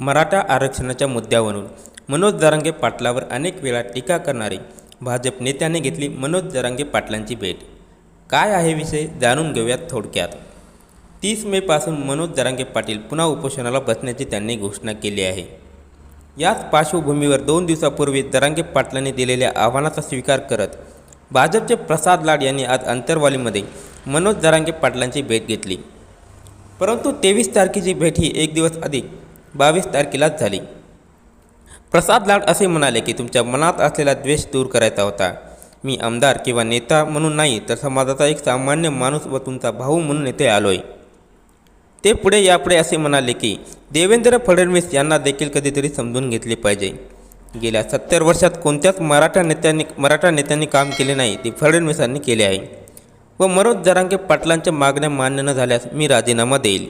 मराठा आरक्षणाच्या मुद्द्यावरून मनोज जरांगे पाटलावर अनेक वेळा टीका करणारे भाजप नेत्याने घेतली मनोज जरांगे पाटलांची भेट. काय आहे विषय जाणून घेऊयात थोडक्यात. 30 मेपासून मनोज जरांगे पाटील पुन्हा उपोषणाला बसण्याची त्यांनी घोषणा केली आहे. याच पार्श्वभूमीवर 2 दिवसापूर्वी जरांगे पाटलांनी दिलेल्या आव्हानाचा स्वीकार करत भाजपचे प्रसाद लाड यांनी आज अंतरवालीमध्ये मनोज जरांगे पाटलांची भेट घेतली. परंतु 23 तारखेची भेट ही एक दिवस अधिक 22 तारखेलाच झाली. प्रसाद लाड असे म्हणाले की तुमच्या मनात असलेला द्वेष दूर करायचा होता. मी आमदार किंवा नेता म्हणून नाही तर समाजाचा एक सामान्य माणूस व तुमचा भाऊ म्हणून येथे आलोय. ते पुढे यापुढे असे म्हणाले की देवेंद्र फडणवीस यांना देखील कधीतरी समजून घेतले पाहिजे. गेल्या 70 वर्षात कोणत्याच मराठा नेत्यांनी काम केले नाही ते फडणवीसांनी केले आहे व मनोज जरांगे पाटलांच्या मागण्या मान्य न झाल्यास मी राजीनामा देईल.